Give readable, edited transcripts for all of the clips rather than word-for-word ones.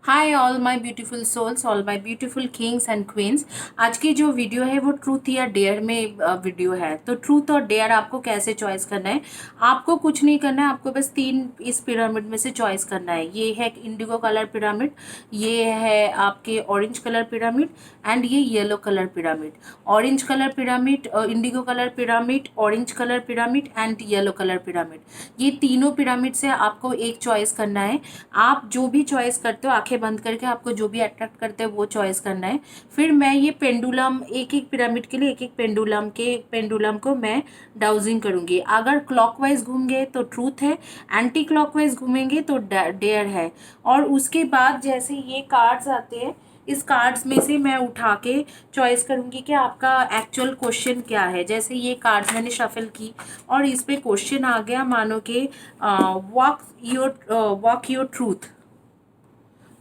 Hi all my beautiful souls, all my beautiful kings and queens. आज की जो video है वो ट्रूथ या डेयर में वीडियो है। तो ट्रूथ और डेयर आपको कैसे चॉइस करना है। आपको कुछ नहीं करना है, आपको बस तीन इस पिरामिड में से चॉइस करना है। ये है इंडिगो कलर पिरामिड, ये है आपके ऑरेंज कलर पिरामिड एंड ये yellow colour pyramid. Orange colour pyramid, Indigo colour pyramid, orange colour pyramid and yellow colour pyramid. ये तीनों पिरामिड से आपको एक चॉइस करना है। आप जो भी चॉइस करते हो आंखें बंद करके आपको जो भी अट्रैक्ट करते हैं वो चॉइस करना है। फिर मैं ये पेंडुलम, एक एक पिरामिड के लिए एक एक पेंडुलम को मैं डाउजिंग करूंगी। अगर क्लॉकवाइज घूम गए तो ट्रूथ है, एंटी क्लॉकवाइज घूमेंगे तो डेयर है। और उसके बाद जैसे ये कार्ड्स आते हैं, इस कार्ड्स में से मैं उठा के चॉइस करूंगी कि आपका एक्चुअल क्वेश्चन क्या है। जैसे ये कार्ड्स मैंने शफल की और इस पे क्वेश्चन आ गया, मानो कि वॉक योर ट्रूथ।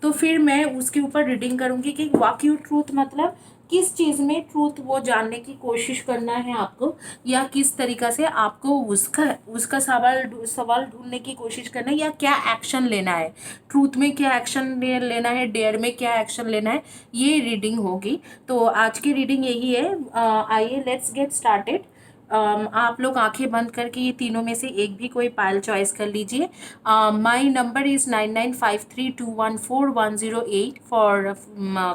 तो फिर मैं उसके ऊपर रीडिंग करूंगी कि वॉक योर ट्रूथ मतलब किस चीज़ में ट्रूथ वो जानने की कोशिश करना है आपको, या किस तरीका से आपको उसका उसका सवाल ढूंढने की कोशिश करना है, या क्या एक्शन लेना है। ट्रूथ में क्या एक्शन लेना है, डेयर में क्या एक्शन लेना है, ये रीडिंग होगी। तो आज की रीडिंग यही है। आइए लेट्स गेट स्टार्टेड। आप लोग आंखें बंद करके ये तीनों में से एक भी कोई पायल चॉइस कर लीजिए। My number is 9953214108 for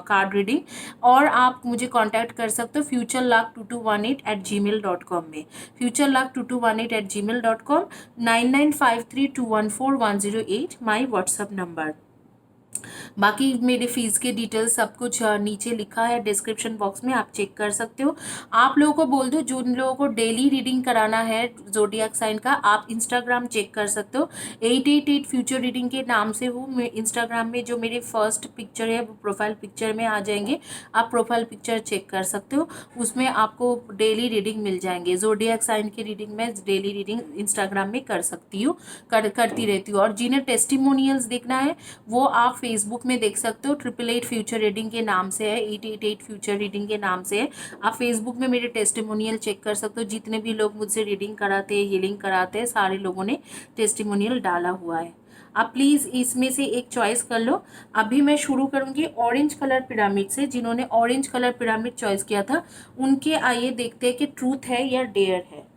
card reading. और आप मुझे कांटेक्ट कर सकते हो futurelug2218@gmail.com में। futurelug2218@gmail.com, 9953214108 my WhatsApp number. बाकी मेरे फीस के डिटेल्स सब कुछ नीचे लिखा है डिस्क्रिप्शन बॉक्स में, आप चेक कर सकते हो। आप लोगों को बोल दो, जिन लोगों को डेली रीडिंग कराना है जोडियाक साइन का, आप इंस्टाग्राम चेक कर सकते हो। 888 फ्यूचर रीडिंग के नाम से हूँ मैं इंस्टाग्राम में। जो मेरे फर्स्ट पिक्चर है वो प्रोफाइल पिक्चर में आ जाएंगे, आप प्रोफाइल पिक्चर चेक कर सकते हो। उसमें आपको डेली रीडिंग मिल जाएंगे। जोडियाक साइन की रीडिंग में डेली रीडिंग इंस्टाग्राम में कर सकती हूँ, करती रहती हूँ। और जिन्हें टेस्टिमोनियल्स देखना है वो आप फेसबुक में देख सकते हो। 888 फ्यूचर रीडिंग के नाम से है, 888 फ्यूचर रीडिंग के नाम से है। आप फेसबुक में मेरे टेस्टिमोनियल चेक कर सकते हो। जितने भी लोग मुझसे रीडिंग कराते हैं, हीलिंग कराते हैं, सारे लोगों ने टेस्टिमोनियल डाला हुआ है। आप प्लीज़ इसमें से एक चॉइस कर लो। अभी मैं शुरू करूंगी ऑरेंज कलर पिरामिड से। जिन्होंने ऑरेंज कलर पिरामिड चॉइस किया था उनके आइए देखते हैं कि ट्रूथ है या डेयर है।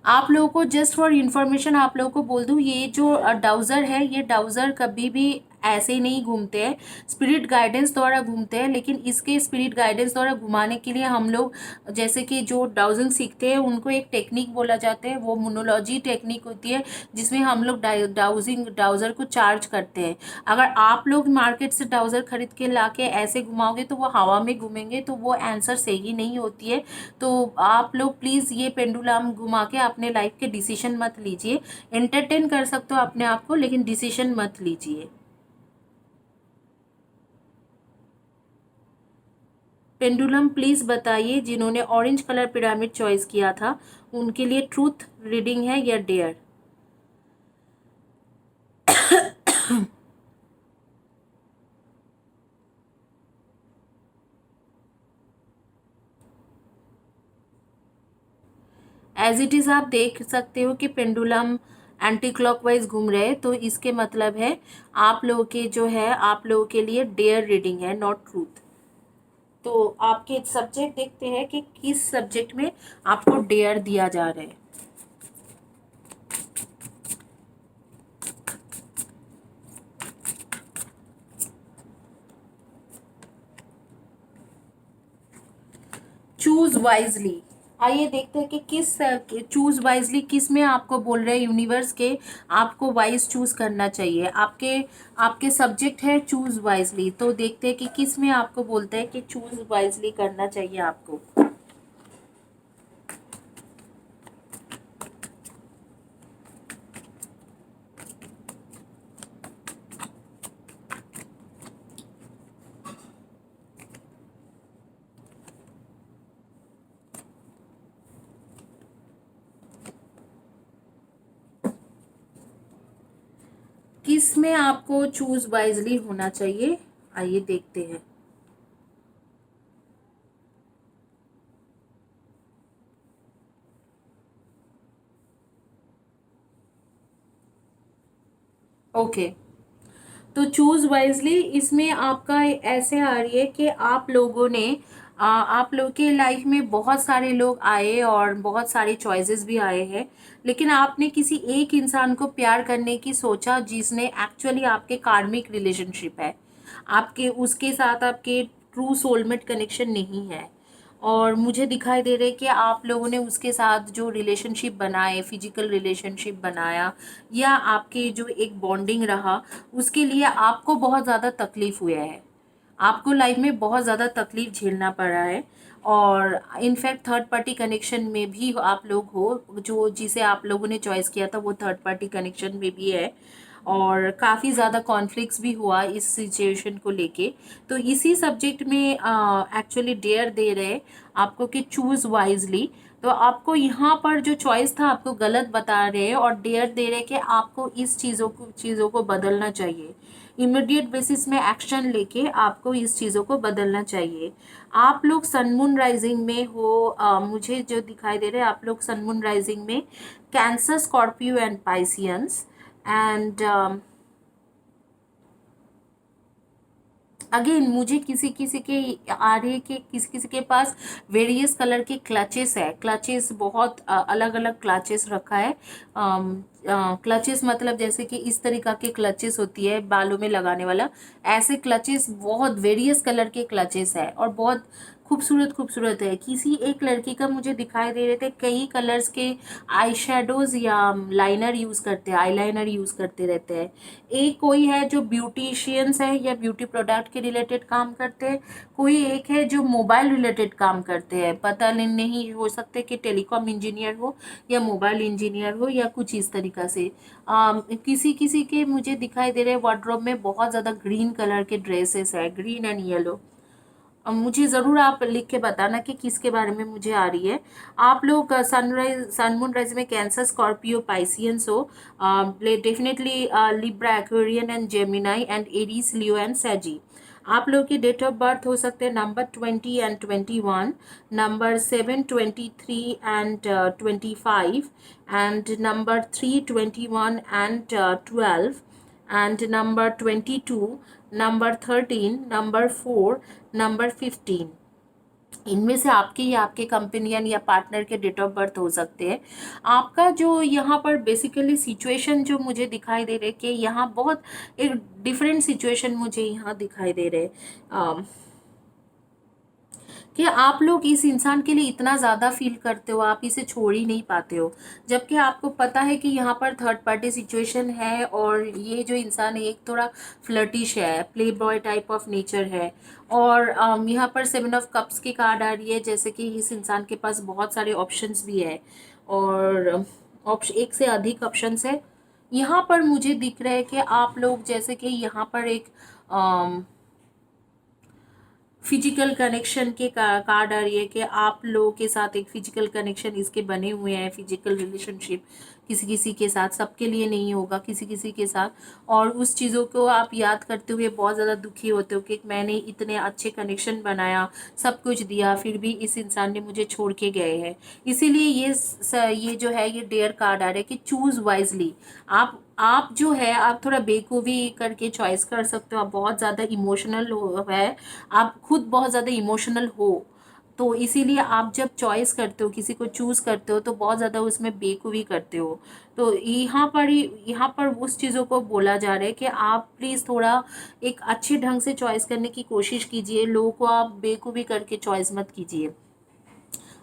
आप लोगों को जस्ट फॉर इन्फॉर्मेशन आप लोगों को बोल दूँ, ये जो डाउज़र है, ये डाउज़र कभी भी ऐसे ही नहीं घूमते हैं, स्पिरिट गाइडेंस द्वारा घूमते हैं। लेकिन इसके स्पिरिट गाइडेंस द्वारा घुमाने के लिए हम लोग, जैसे कि जो डाउजिंग सीखते हैं उनको एक टेक्निक बोला जाता है, वो मोनोलॉजी टेक्निक होती है, जिसमें हम लोग डाउज़र को चार्ज करते हैं। अगर आप लोग मार्केट से डाउज़र खरीद के ला के ऐसे घुमाओगे तो वो हवा में घूमेंगे, तो वो आंसर सही नहीं होती है। तो आप लोग प्लीज़ ये पेंडुलम घुमा के अपने लाइफ के डिसीजन मत लीजिए। एंटरटेन कर सकते हो अपने आप को, लेकिन डिसीजन मत लीजिए। पेंडुलम प्लीज़ बताइए, जिन्होंने ऑरेंज कलर पिरामिड चॉइस किया था उनके लिए ट्रूथ रीडिंग है या डेयर। एज इट इज़ आप देख सकते हो कि पेंडुलम एंटी क्लॉकवाइज घूम रहे हैं, तो इसके मतलब है आप लोगों के जो है, आप लोगों के लिए डेयर रीडिंग है, नॉट ट्रूथ। तो आपके सब्जेक्ट देखते हैं कि किस सब्जेक्ट में आपको डेयर दिया जा रहा है। Choose wisely. आइए देखते हैं कि किस चूज वाइजली किस में आपको बोल रहे हैं यूनिवर्स के, आपको वाइज चूज करना चाहिए। आपके आपके सब्जेक्ट है चूज वाइजली, तो देखते हैं कि किस में आपको बोलते हैं कि चूज वाइजली करना चाहिए आपको। किस में आपको चूज वाइजली होना चाहिए, आइए देखते हैं। ओके, तो चूज़ वाइजली इसमें आपका ऐसे आ रही है कि आप लोगों ने आप लोग के लाइफ में बहुत सारे लोग आए और बहुत सारे चॉइसेस भी आए हैं, लेकिन आपने किसी एक इंसान को प्यार करने की सोचा जिसने एक्चुअली आपके कार्मिक रिलेशनशिप है, आपके उसके साथ आपके ट्रू सोलमेट कनेक्शन नहीं है। और मुझे दिखाई दे रहा है कि आप लोगों ने उसके साथ जो रिलेशनशिप बनाए, फिजिकल रिलेशनशिप बनाया या आपके जो एक बॉन्डिंग रहा, उसके लिए आपको बहुत ज़्यादा तकलीफ हुआ है, आपको लाइफ में बहुत ज़्यादा तकलीफ झेलना पड़ा है। और इनफैक्ट थर्ड पार्टी कनेक्शन में भी आप लोग हो, जो जिसे आप लोगों ने चॉइस किया था वो थर्ड पार्टी कनेक्शन में भी है, और काफ़ी ज़्यादा कॉन्फ्लिक्ट्स भी हुआ इस सिचुएशन को लेके। तो इसी सब्जेक्ट में एक्चुअली डेयर दे रहे आपको कि चूज़ वाइजली। तो आपको यहाँ पर जो चॉइस था आपको गलत बता रहे हैं और डेयर दे रहे कि आपको इस चीज़ों को बदलना चाहिए, इमीडिएट बेसिस में एक्शन लेके आपको इस चीज़ों को बदलना चाहिए। आप लोग सनमून राइजिंग में हो, मुझे जो दिखाई दे रहे हैं आप लोग सनमून राइजिंग में Cancer, Scorpio and Pisceans. And again मुझे किसी किसी के आ रही है कि किसी किसी के पास वेरियस कलर के क्लचेस है, क्लचेस बहुत अलग अलग क्लचेस रखा है। क्लचेस मतलब जैसे कि इस तरीका के क्लचेस होती है बालों में लगाने वाला, ऐसे क्लचेस बहुत वेरियस कलर के क्लचेस है और बहुत खूबसूरत खूबसूरत है। किसी एक लड़की का मुझे दिखाई दे रहे थे कई कलर्स के आई शेडोज या लाइनर यूज़ करते हैं, आई लाइनर यूज़ करते रहते हैं। एक कोई है जो ब्यूटिशियंस है या ब्यूटी प्रोडक्ट के रिलेटेड काम करते हैं, कोई एक है जो मोबाइल रिलेटेड काम करते हैं, पता नहीं हो सकते कि टेलीकॉम इंजीनियर हो या मोबाइल इंजीनियर हो या कुछ इस तरीका से। किसी किसी के मुझे दिखाई दे रहे हैं वार्डरोब में बहुत ज़्यादा ग्रीन कलर के ड्रेसेस है, ग्रीन एंड येलो। मुझे ज़रूर आप लिख के बताना कि किसके बारे में मुझे आ रही है। आप लोग सनराइज सनमून राइज में कैंसर, स्कॉर्पियो, पाइसियंस हो, definitely Libra, Aquarian and Gemini and Aries, Leo and Sagi. आप लोग के डेट ऑफ बर्थ हो सकते हैं number 20 and 21, number 7, 23 and 25, and number 3, 21 and 12, and number 22, number 13, number 4, number 15। इनमें से आपके या आपके कंपेनियन या पार्टनर के डेट ऑफ बर्थ हो सकते हैं। आपका जो यहाँ पर बेसिकली सिचुएशन जो मुझे दिखाई दे रहे कि यहाँ बहुत एक डिफरेंट सिचुएशन मुझे यहाँ दिखाई दे रहे कि आप लोग इस इंसान के लिए इतना ज़्यादा फील करते हो, आप इसे छोड़ ही नहीं पाते हो, जबकि आपको पता है कि यहाँ पर थर्ड पार्टी सिचुएशन है और ये जो इंसान है एक थोड़ा फ्लर्टिश है, play boy type of nature है। और यहाँ पर 7 ऑफ कप्स की कार्ड आ रही है, जैसे कि इस इंसान के पास बहुत सारे ऑप्शंस भी है और ऑप्शन एक से अधिक ऑप्शंस है। यहाँ पर मुझे दिख रहा है कि आप लोग जैसे कि यहाँ पर एक फिजिकल कनेक्शन के कार्ड आ रही है कि आप लोगों के साथ एक फिजिकल कनेक्शन इसके बने हुए हैं, फिजिकल रिलेशनशिप किसी किसी के साथ, सबके लिए नहीं होगा, किसी किसी के साथ। और उस चीज़ों को आप याद करते हुए बहुत ज़्यादा दुखी होते हो कि मैंने इतने अच्छे कनेक्शन बनाया, सब कुछ दिया, फिर भी इस इंसान ने मुझे छोड़ के गए हैं। इसीलिए ये जो है ये डेयर कार्ड आ रहा है कि चूज़ वाइजली। आप जो है आप थोड़ा बेवकूफ़ी करके चॉइस कर सकते हो, आप बहुत ज़्यादा इमोशनल हो है, आप खुद बहुत ज़्यादा इमोशनल हो, तो इसीलिए आप जब चॉइस करते हो, किसी को चूज़ करते हो तो बहुत ज़्यादा उसमें बेवकूफ़ी करते हो। तो यहाँ पर उस चीज़ों को बोला जा रहा है कि आप प्लीज़ थोड़ा एक अच्छे ढंग से चॉइस करने की कोशिश कीजिए, लोगों को आप बेवकूफ़ी करके चॉइस मत कीजिए।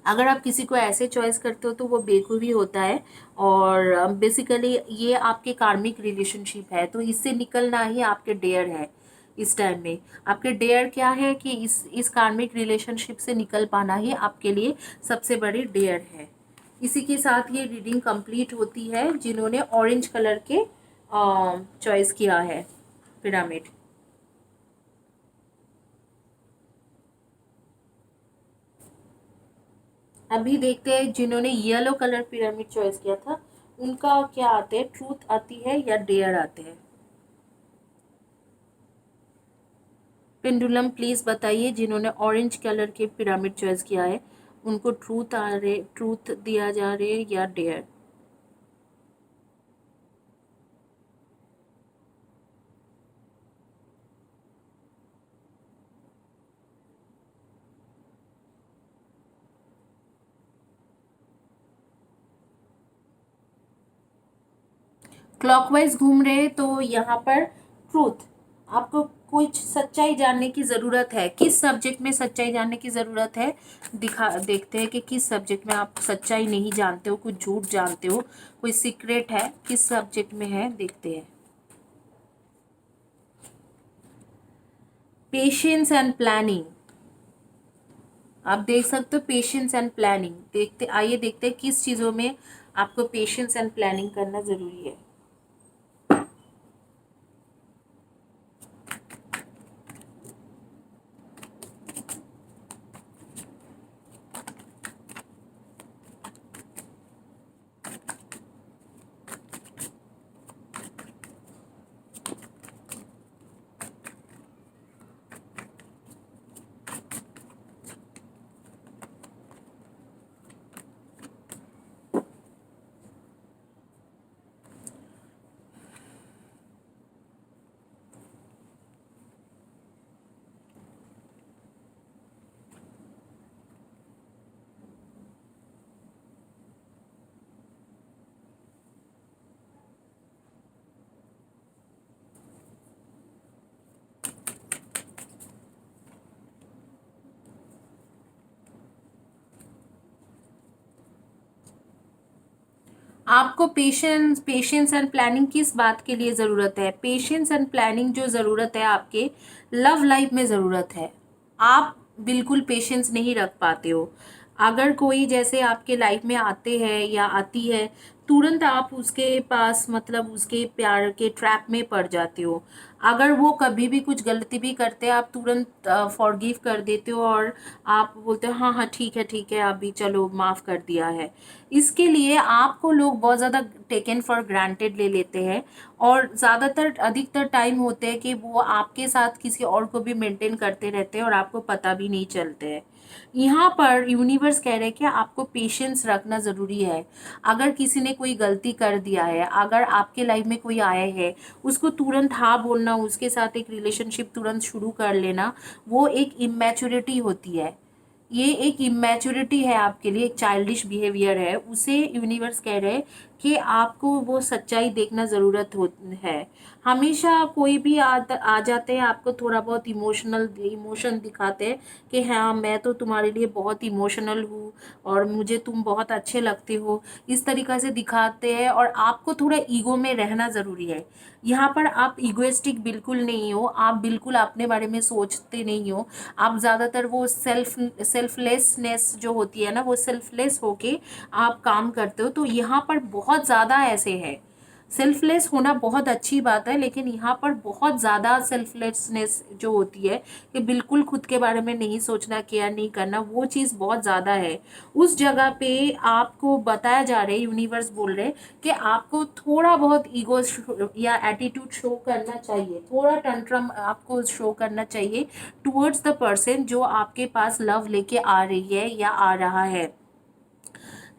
अगर आप किसी को ऐसे चॉइस करते हो तो वो बेवकूफ़ी होता है। और बेसिकली ये आपके कार्मिक रिलेशनशिप है, तो इससे निकलना ही आपके डेयर है। इस टाइम में आपके डेयर क्या है कि इस कार्मिक रिलेशनशिप से निकल पाना ही आपके लिए सबसे बड़ी डेयर है। इसी के साथ ये रीडिंग कंप्लीट होती है जिन्होंने ऑरेंज कलर के चॉइस किया है पिरामिड। अभी देखते हैं जिन्होंने येलो कलर पिरामिड चॉइस किया था उनका क्या आते हैं, ट्रूथ आती है या डेयर आते हैं। पेंडुलम प्लीज बताइए जिन्होंने ऑरेंज कलर के पिरामिड चॉइस किया है उनको ट्रूथ दिया जा रहे या डेयर। क्लॉकवाइज घूम रहे हैं तो यहाँ पर ट्रूथ, आपको कुछ सच्चाई जानने की ज़रूरत है। किस सब्जेक्ट में सच्चाई जानने की ज़रूरत है, देखते हैं कि किस सब्जेक्ट में आप सच्चाई नहीं जानते हो, कुछ झूठ जानते हो, कोई सीक्रेट है, किस सब्जेक्ट में है, देखते हैं। पेशेंस एंड प्लानिंग, आप देख सकते हो पेशेंस एंड प्लानिंग। आइए देखते हैं किस चीज़ों में आपको पेशेंस एंड प्लानिंग करना ज़रूरी है। आपको पेशेंस एंड प्लानिंग किस बात के लिए ज़रूरत है? पेशेंस एंड प्लानिंग जो ज़रूरत है आपके लव लाइफ में ज़रूरत है। आप बिल्कुल पेशेंस नहीं रख पाते हो। अगर कोई जैसे आपके लाइफ में आते हैं या आती है, तुरंत आप उसके पास मतलब उसके प्यार के ट्रैप में पड़ जाते हो। अगर वो कभी भी कुछ गलती भी करते हैं, आप तुरंत फॉरगिव कर देते हो और आप बोलते हो हाँ हाँ ठीक है अभी चलो माफ़ कर दिया है। इसके लिए आपको लोग बहुत ज़्यादा टेकन फॉर ग्रांटेड ले लेते हैं और ज़्यादातर अधिकतर टाइम होते हैं कि वो आपके साथ किसी और को भी मेंटेन करते रहते हैं और आपको पता भी नहीं चलते हैं। यहाँ पर यूनिवर्स कह रहे हैं कि आपको पेशेंस रखना ज़रूरी है। अगर किसी ने कोई गलती कर दिया है, अगर आपके लाइफ में कोई आया है, उसको तुरंत हाँ बोलना, उसके साथ एक रिलेशनशिप तुरंत शुरू कर लेना, वो एक इमेच्योरिटी होती है। ये एक इमेच्योरिटी है आपके लिए, एक चाइल्डिश बिहेवियर है। उसे यूनिवर्स कह रहे हैं कि आपको वो सच्चाई देखना ज़रूरत हो है। हमेशा कोई भी आ जाते हैं, आपको थोड़ा बहुत इमोशन दिखाते हैं कि हाँ मैं तो तुम्हारे लिए बहुत इमोशनल हूँ और मुझे तुम बहुत अच्छे लगते हो, इस तरीक़ा से दिखाते हैं और आपको थोड़ा ईगो में रहना ज़रूरी है। यहाँ पर आप ईगोइस्टिक बिल्कुल नहीं हो, आप बिल्कुल अपने बारे में सोचते नहीं हो। आप ज़्यादातर वो सेल्फलेसनेस जो होती है ना, वो सेल्फलेस होके आप काम करते हो। तो यहाँ पर बहुत ज़्यादा ऐसे है, सेल्फलेस होना बहुत अच्छी बात है, लेकिन यहाँ पर बहुत ज़्यादा सेल्फलेसनेस जो होती है कि बिल्कुल खुद के बारे में नहीं सोचना, केयर नहीं करना, वो चीज़ बहुत ज़्यादा है। उस जगह पे आपको बताया जा रहा है, यूनिवर्स बोल रहे हैं कि आपको थोड़ा बहुत ईगो या एटीट्यूड शो करना चाहिए, थोड़ा टंट्रम आपको शो करना चाहिए टुवर्ड्स द पर्सन जो आपके पास लव लेके आ रही है या आ रहा है।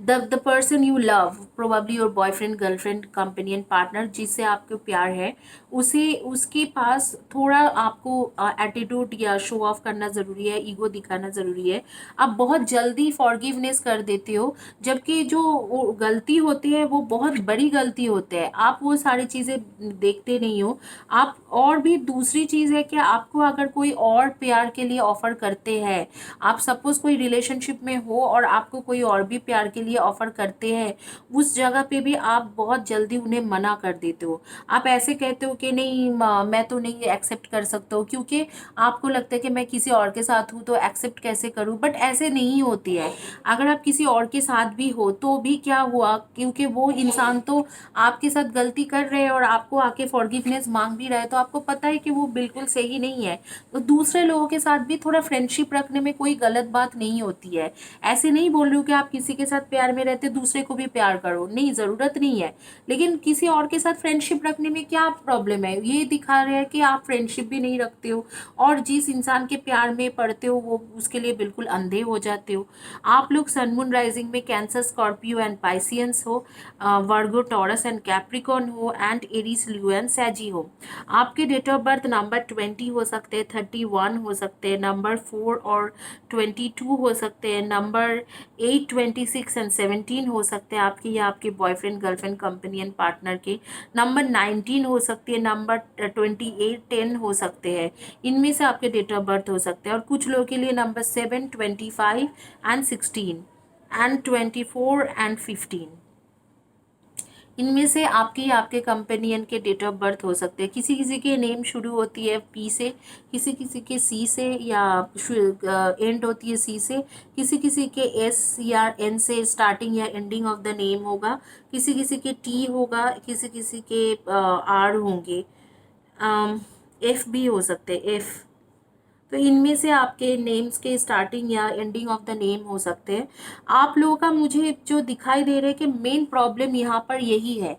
The person you love, probably your boyfriend, girlfriend, companion, partner, जिससे आपको प्यार है, उसे उसके पास थोड़ा आपको एटीट्यूड या शो ऑफ करना ज़रूरी है, ईगो दिखाना ज़रूरी है। आप बहुत जल्दी फॉरगिवनेस कर देते हो, जबकि जो वो गलती होती है वो बहुत बड़ी गलती होती है, आप वो सारी चीज़ें देखते नहीं हो। आप और भी दूसरी चीज़ है कि आपको अगर कोई और प्यार के लिए ऑफ़र करते हैं, आप सपोज़ कोई रिलेशनशिप में हो और आपको कोई और भी प्यार के लिए ऑफ़र करते हैं, उस जगह पे भी आप बहुत जल्दी उन्हें मना कर देते हो। आप ऐसे कहते हो कि नहीं मैं तो नहीं एक्सेप्ट कर सकता हूँ, क्योंकि आपको लगता है कि मैं किसी और के साथ हूँ तो एक्सेप्ट कैसे करूँ, बट ऐसे नहीं होती है। अगर आप किसी और के साथ भी हो तो भी क्या हुआ, क्योंकि वो इंसान तो आपके साथ गलती कर रहे हैं और आपको आके फॉरगिवनेस मांग भी रहा है, तो आपको पता है कि वो बिल्कुल सही नहीं है। तो दूसरे लोगों के साथ भी थोड़ा फ्रेंडशिप रखने में कोई गलत बात नहीं होती है। ऐसे नहीं बोल रही हूँ कि आप किसी के साथ प्यार में रहते दूसरे को भी प्यार करो, नहीं, ज़रूरत नहीं है। लेकिन किसी और के साथ फ्रेंडशिप रखने में क्या प्रॉब्लम है? ये दिखा रहे हैं कि आप फ्रेंडशिप भी नहीं रखते हो और जिस इंसान के प्यार में पड़ते हो वो उसके लिए बिल्कुल अंधे हो जाते हो। आप लोग सन मून राइजिंग में कैंसर, स्कॉर्पियो एंड पाइसियंस हो, वर्गो, टॉरस एंड कैप्रिकॉन हो एंड एरीज, लियो एंड सैजी हो। आपके डेट ऑफ बर्थ नंबर 20 हो सकते हैं, 31 हो सकते हैं, नंबर 4 और 22 हो सकते हैं, नंबर 8, 26 एंड 17 हो सकते हैं आपके या आपके बॉयफ्रेंड गर्लफ्रेंड कंपेनियन पार्टनर के। नंबर 19 हो सकती है, नंबर 28 10 हो सकते हैं। इनमें से आपके डेट ऑफ बर्थ हो सकते हैं। और कुछ लोगों के लिए नंबर 7 25 एंड 16 एंड 24 एंड 15, इनमें से आपके या आपके कंपेनियन के डेट ऑफ बर्थ हो सकते हैं। किसी किसी के नेम शुरू होती है पी से, किसी किसी के सी से, या एंड होती है सी से, किसी किसी के एस या एन से स्टार्टिंग या एंडिंग ऑफ द नेम होगा, किसी किसी के टी होगा, किसी किसी के आर होंगे, एफ भी हो सकते हैं एफ। तो इनमें से आपके नेम्स के स्टार्टिंग या एंडिंग ऑफ द नेम हो सकते हैं। आप लोगों का मुझे जो दिखाई दे रहा है कि मेन प्रॉब्लम यहाँ पर यही है।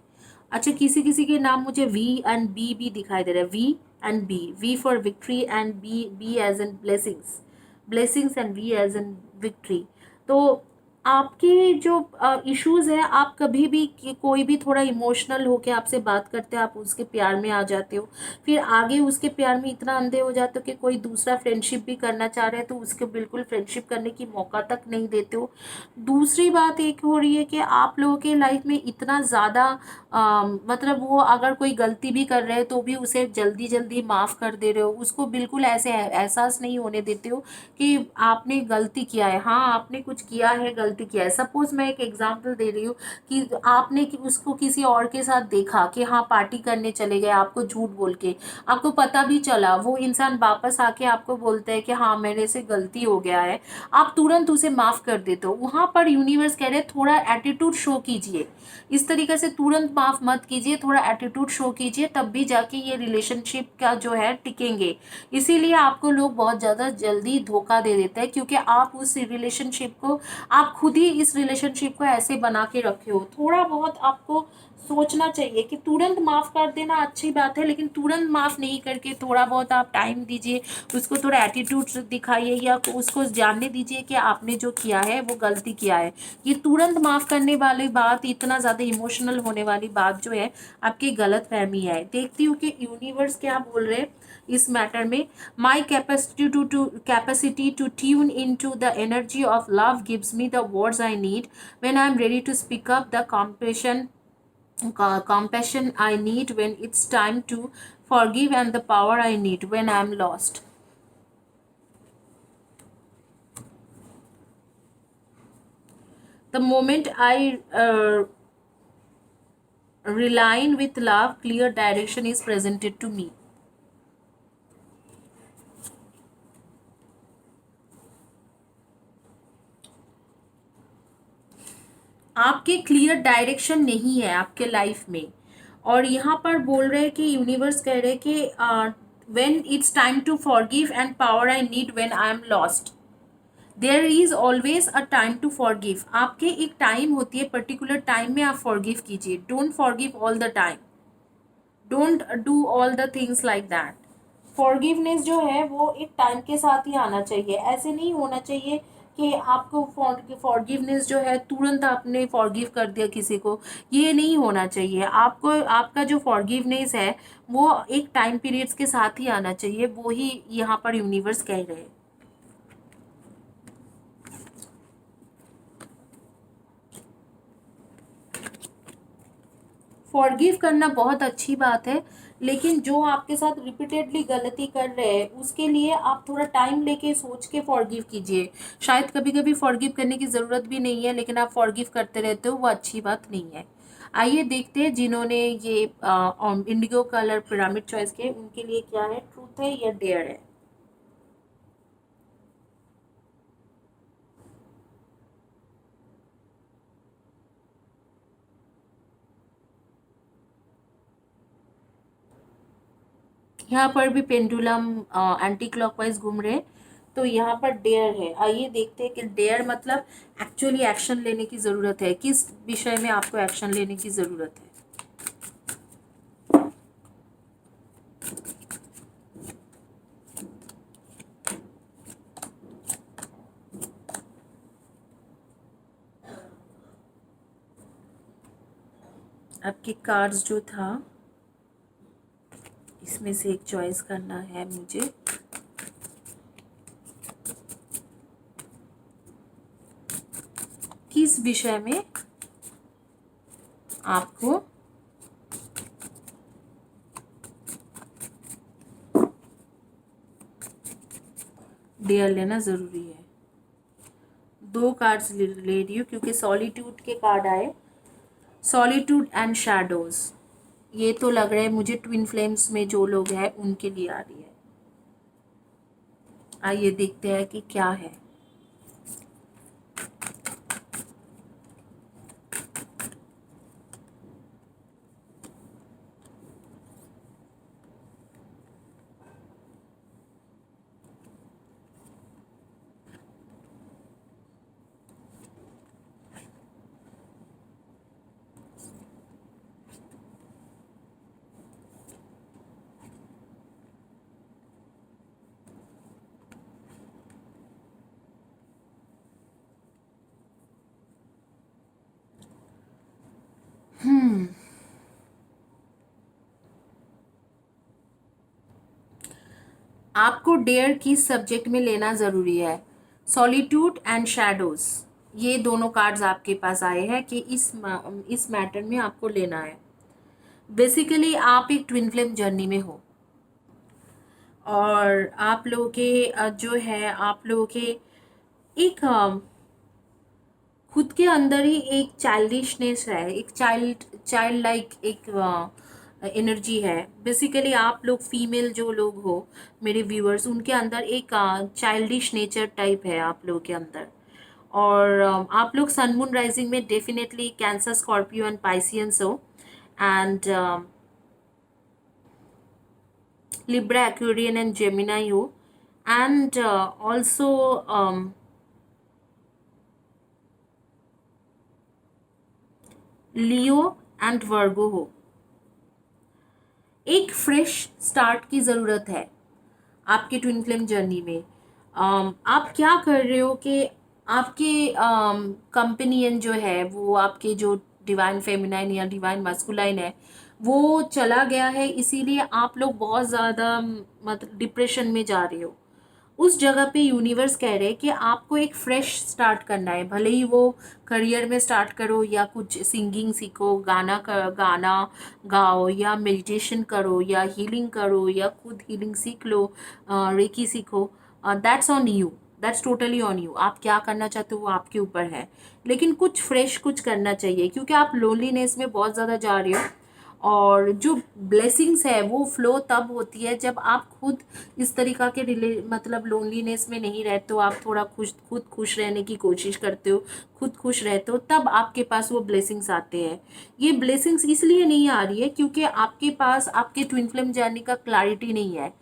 अच्छा, किसी किसी के नाम मुझे वी एंड बी भी दिखाई दे रहा है, V and B, V for victory and B as an blessings, blessings and V as an victory. तो आपके जो इश्यूज है, आप कभी भी कोई भी थोड़ा इमोशनल होके आपसे बात करते हैं, आप उसके प्यार में आ जाते हो, फिर आगे उसके प्यार में इतना अंधे हो जाते हो कि कोई दूसरा फ्रेंडशिप भी करना चाह रहे हैं तो उसके बिल्कुल फ्रेंडशिप करने की मौका तक नहीं देते हो। दूसरी बात एक हो रही है कि आप लोगों के लाइफ में इतना ज़्यादा मतलब वो अगर कोई गलती भी कर रहे हैं तो भी उसे जल्दी जल्दी माफ़ कर दे रहे हो, उसको बिल्कुल ऐसे एहसास नहीं होने देते हो कि आपने गलती किया है। हाँ, आपने कुछ किया है, गलती किया है। सपोज मैं एक एग्जांपल दे रही हूँ कि आपने उसको किसी और के साथ देखा कि हाँ पार्टी करने चले गए, आपको झूठ बोल के, आपको पता भी चला, वो इंसान वापस आके आपको बोलता है कि हाँ मेरे से गलती हो गया है, आप तुरंत उसे माफ़ कर देते हो। वहाँ पर यूनिवर्स कह रहे थोड़ा एटीट्यूड शो कीजिए, इस तरीके से तुरंत माफ़ मत कीजिए, थोड़ा एटीट्यूड शो कीजिए, तब भी जाके ये रिलेशनशिप का जो है टिकेंगे। इसीलिए आपको लोग बहुत ज़्यादा जल्दी धोखा दे देते हैं, क्योंकि आप उस रिलेशनशिप को, आप खुद ही इस रिलेशनशिप को ऐसे बना के रखे हो। थोड़ा बहुत आपको सोचना चाहिए कि तुरंत माफ़ कर देना अच्छी बात है, लेकिन तुरंत माफ़ नहीं करके थोड़ा बहुत आप टाइम दीजिए, उसको थोड़ा एटीट्यूड दिखाइए, या उसको जानने दीजिए कि आपने जो किया है वो गलती किया है। ये तुरंत माफ़ करने वाली बात, इतना ज़्यादा इमोशनल होने वाली बात जो है, आपकी गलत फहमी है। देखती हूँ कि यूनिवर्स क्या बोल रहे हैं इस मैटर में। My capacity to tune in to the energy of love gives me the words I need when I am ready to speak up, the compassion I need when it's time to forgive, and the power I need when I am lost. The moment I realign with love, clear direction is presented to me. आपके clear direction नहीं है आपके life में, और यहाँ पर बोल रहे हैं कि यूनिवर्स कह रहे हैं कि when it's time to forgive and power I need when I am lost. There is always a time to forgive. आपके एक टाइम होती है, पर्टिकुलर टाइम में आप फॉरगिव कीजिए। Don't forgive all the time, don't do all the things like that. Forgiveness जो है वो एक टाइम के साथ ही आना चाहिए। ऐसे नहीं होना चाहिए कि आपको फॉरगिवनेस जो है तुरंत आपने फॉरगिव कर दिया किसी को, ये नहीं होना चाहिए। आपको आपका जो फॉरगिवनेस है वो एक टाइम पीरियड्स के साथ ही आना चाहिए, वो ही यहाँ पर यूनिवर्स कह रहे हैं। फॉरगिव करना बहुत अच्छी बात है, लेकिन जो आपके साथ रिपीटेडली गलती कर रहे हैं उसके लिए आप थोड़ा टाइम लेके सोच के फॉरगिव कीजिए। शायद कभी कभी फॉरगिव करने की ज़रूरत भी नहीं है, लेकिन आप फॉरगिव करते रहते हो, वो अच्छी बात नहीं है। आइए देखते हैं जिन्होंने ये इंडिगो कलर पिरामिड चॉइस किए उनके लिए क्या है, ट्रूथ है या डेयर है। यहाँ पर भी पेंडुलम एंटी क्लॉकवाइज घूम रहे हैं, तो यहाँ पर डेयर है। आइए देखते हैं कि डेयर मतलब एक्चुअली एक्शन लेने की ज़रूरत है, किस विषय में आपको एक्शन लेने की ज़रूरत है। आपके कार्ड्स जो था इसमें से एक चॉइस करना है मुझे। इस विषय में आपको डेयर लेना ज़रूरी है। 2 कार्ड्स ले रही हूँ क्योंकि सॉलिट्यूड के कार्ड आए, सॉलिट्यूड एंड शैडोज। ये तो लग रहा है मुझे ट्विन फ्लेम्स में जो लोग हैं उनके लिए आ रही है। आइए देखते हैं कि क्या है। आपको डेयर किस सब्जेक्ट में लेना ज़रूरी है? सॉलिट्यूड एंड शैडोज, ये दोनों कार्ड्स आपके पास आए हैं कि इस मैटर में आपको लेना है। बेसिकली आप एक ट्विन फ्लेम जर्नी में हो और आप लोगों के जो है आप लोगों के एक खुद के अंदर ही एक चाइल्डिशनेस है, एक चाइल्ड लाइक एक एनर्जी है। बेसिकली आप लोग फीमेल जो लोग हो मेरे व्यूअर्स, उनके अंदर एक चाइल्डिश नेचर टाइप है आप लोगों के अंदर। और आप लोग सन मून राइजिंग में definitely Cancer, Scorpio and Pisces हो, and Libra, Aquarian and Gemini हो, and also Leo and Virgo हो। एक फ्रेश स्टार्ट की ज़रूरत है आपके ट्विन फ्लेम जर्नी में। आप क्या कर रहे हो कि आपके कंपेनियन जो है वो आपके जो डिवाइन फेमिनाइन या डिवाइन मस्कुलाइन है वो चला गया है, इसीलिए आप लोग बहुत ज़्यादा मतलब डिप्रेशन में जा रहे हो। उस जगह पे यूनिवर्स कह रहे हैं कि आपको एक फ्रेश स्टार्ट करना है, भले ही वो करियर में स्टार्ट करो या कुछ सिंगिंग सीखो, गाना गाओ या मेडिटेशन करो या हीलिंग करो या खुद हीलिंग सीख लो, रेकी सीखो। That's on you, that's totally on you. आप क्या करना चाहते हो वो आपके ऊपर है, लेकिन कुछ फ्रेश कुछ करना चाहिए क्योंकि आप लोनलीनेस में बहुत ज़्यादा जा रहे हो। और जो ब्लेसिंग्स है वो फ्लो तब होती है जब आप खुद इस तरीका के मतलब लोनलीनेस में नहीं रहते हो, आप थोड़ा खुद खुश रहने की कोशिश करते हो, खुद खुश रहते हो, तब आपके पास वो ब्लेसिंग्स आते हैं। ये ब्लेसिंग्स इसलिए नहीं आ रही है क्योंकि आपके पास आपके ट्विन फ्लेम जर्नी का क्लैरिटी नहीं है।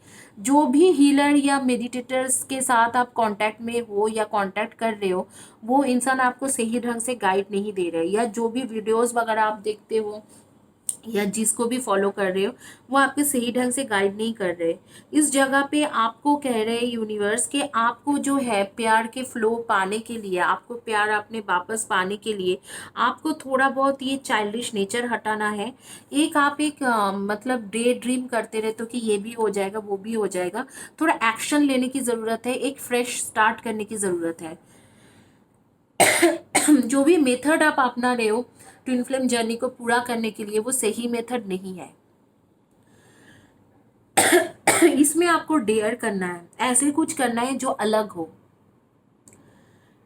जो भी हीलर या मेडिटेटर्स के साथ आप कांटेक्ट में हो या कांटेक्ट कर रहे हो वो इंसान आपको सही ढंग से गाइड नहीं दे रहे, या जो भी वीडियोस वगैरह आप देखते हो या जिसको भी फॉलो कर रहे हो वो आपके सही ढंग से गाइड नहीं कर रहे। इस जगह पे आपको कह रहे हैं यूनिवर्स कि आपको जो है प्यार के फ्लो पाने के लिए, आपको प्यार अपने वापस पाने के लिए आपको थोड़ा बहुत ये चाइल्डिश नेचर हटाना है। एक आप एक मतलब डे ड्रीम करते रहते हो कि ये भी हो जाएगा वो भी हो जाएगा। थोड़ा एक्शन लेने की ज़रूरत है, एक फ्रेश स्टार्ट करने की ज़रूरत है। जो भी मेथड आप अपना रहे हो ट्विन फ्लेम जर्नी को पूरा करने के लिए वो सही मेथड नहीं है। इसमें आपको डेयर करना है, ऐसे कुछ करना है जो अलग हो,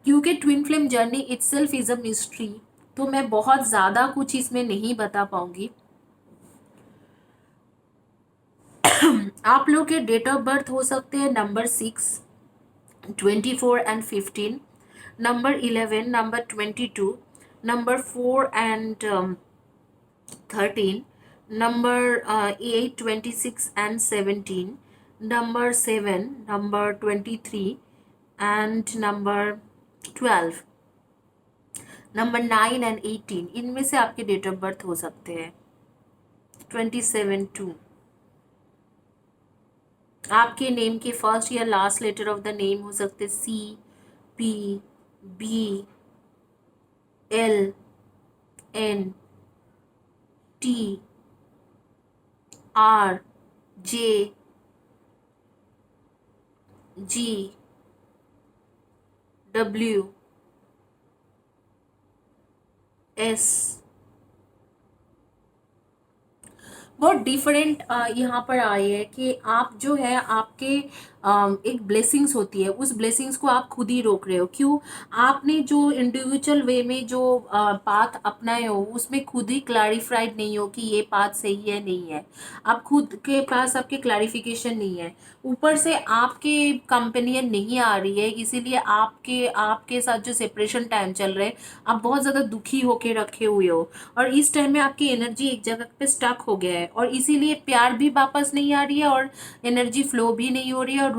क्योंकि twin flame journey itself is a mystery. तो मैं बहुत ज़्यादा कुछ इसमें नहीं बता पाऊंगी। आप लोग के डेट ऑफ बर्थ हो सकते हैं number 6, 24 and 15, number 11, number 22, number 4 and 13, number 8, 26 and 17, number 7, number 23 and number 12, number 9 and 18, इनमें से आपके डेट ऑफ बर्थ हो सकते हैं। 27 2, आपके नेम के फर्स्ट या last letter of the name हो सकते C, P, B, L, N, T, R, J, G, W, S. बहुत डिफरेंट यहाँ पर आए है कि आप जो है आपके एक ब्लेसिंग्स होती है, उस ब्लेसिंग्स को आप खुद ही रोक रहे हो। क्यों? आपने जो इंडिविजुअल वे में जो पाथ अपनाए हो उसमें खुद ही क्लैरिफाइड नहीं हो कि ये पाथ सही है नहीं है। आप खुद के पास आपके क्लैरिफिकेशन नहीं है, ऊपर से आपके कंपेनियन नहीं आ रही है, इसीलिए आपके आपके साथ जो सेपरेशन टाइम चल रहे हैं आप बहुत ज़्यादा दुखी होके रखे हुए हो, और इस टाइम में आपकी एनर्जी एक जगह पे स्टक हो गया है, और इसीलिए प्यार भी वापस नहीं आ रही है और एनर्जी फ्लो भी नहीं हो रही है, और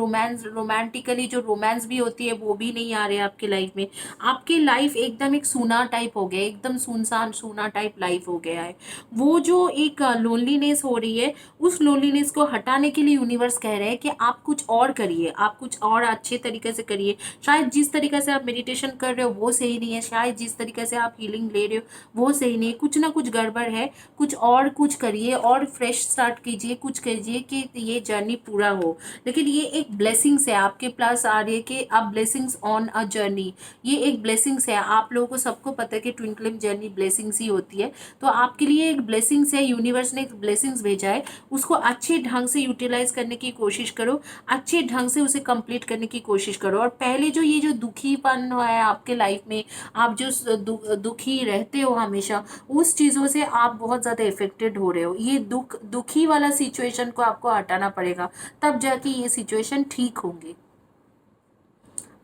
रोमांटिकली जो रोमांस भी होती है वो भी नहीं आ रही है आपकी लाइफ में। आपकी लाइफ एकदम एक सूना टाइप हो गया है, एकदम सुनसान सूना टाइप लाइफ हो गया है। वो जो एक लोनलीनेस हो रही है, उस लोनलीनेस को हटाने के लिए यूनिवर्स कह रहे हैं कि आप कुछ और करिए, आप कुछ और अच्छे तरीके से करिए। शायद जिस तरीके से आप मेडिटेशन कर रहे हो वो सही नहीं है, शायद जिस तरीके से आप हीलिंग ले रहे हो वो सही नहीं है, कुछ ना कुछ गड़बड़ है। कुछ और कुछ करिए और फ्रेश स्टार्ट कीजिए, कुछ कीजिए कि ये जर्नी पूरा हो। लेकिन ये एक ब्लेसिंग्स है आपके पास आ रही है कि आप ब्लेसिंग्स ऑन अ जर्नी, ये एक ब्लेसिंग्स है। आप लोगों को सबको पता है कि ट्विन फ्लेम जर्नी ब्लेसिंग्स ही होती है, तो आपके लिए एक ब्लेसिंग्स है, यूनिवर्स ने एक ब्लेसिंग्स भेजा है, उसको अच्छे ढंग से यूटिलाइज करने की कोशिश करो, अच्छे ढंग से उसे कंप्लीट करने की कोशिश करो। और पहले जो ये जो दुखीपन है आपके लाइफ में, आप जो दुखी रहते हो हमेशा, उस चीज़ों से आप बहुत ज़्यादा इफेक्टेड हो रहे हो। ये दुखी वाला सिचुएशन को आपको हटाना पड़ेगा, तब जाके ये सिचुएशन ठीक होंगी।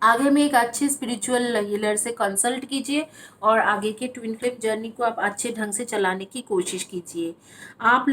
आगे में एक अच्छे स्पिरिचुअल हीलर से कंसल्ट कीजिए और आगे के ट्विन फ्लेम जर्नी को आप अच्छे ढंग से चलाने की कोशिश कीजिए। आप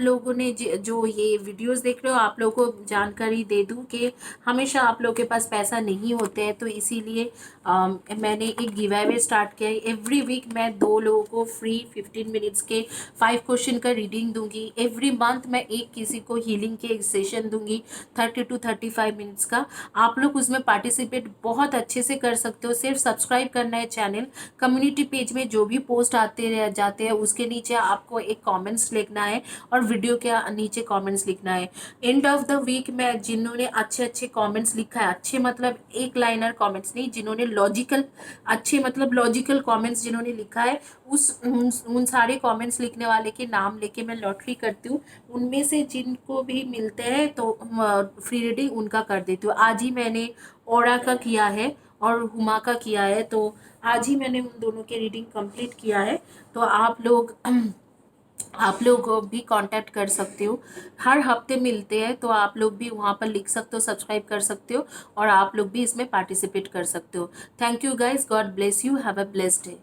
लोगों ने जो ये वीडियोस देख रहे हो, आप लोगों को जानकारी दे दूं कि हमेशा आप लोगों के पास पैसा नहीं होते हैं, तो इसीलिए मैंने एक गिव अवे स्टार्ट किया है। एवरी वीक मैं 2 लोगों को फ्री 15 मिनट्स के 5 क्वेश्चन का रीडिंग दूंगी। एवरी मंथ मैं एक किसी को हीलिंग के एक सेशन दूंगी 30 to 35 मिनट्स का। आप लोग उसमें पार्टिसिपेट बहुत अच्छे से कर सकते हो। सिर्फ सब्सक्राइब करना है चैनल, कम्युनिटी पेज में जो भी पोस्ट आते रह जाते हैं उसके नीचे आपको एक कमेंट्स लिखना है और वीडियो के नीचे कमेंट्स लिखना है। एंड ऑफ द वीक में जिन्होंने अच्छे अच्छे कमेंट्स लिखा है, अच्छे मतलब एक लाइनर कमेंट्स नहीं, जिन्होंने लॉजिकल अच्छे मतलब लॉजिकल कमेंट्स जिन्होंने लिखा है, उन सारे कमेंट्स लिखने वाले के नाम लेके मैं लॉटरी करती हूँ। उनमें से जिनको भी मिलते हैं तो फ्री रीडिंग उनका कर देती हूँ। आज ही मैंने ओरा का किया है और हुमा का किया है, तो आज ही मैंने उन दोनों के रीडिंग कंप्लीट किया है। तो आप लोग भी कांटेक्ट कर सकते हो, हर हफ्ते मिलते हैं, तो आप लोग भी वहाँ पर लिख सकते हो, सब्सक्राइब कर सकते हो और आप लोग भी इसमें पार्टिसिपेट कर सकते हो। Thank you guys, God bless you, have a blessed day.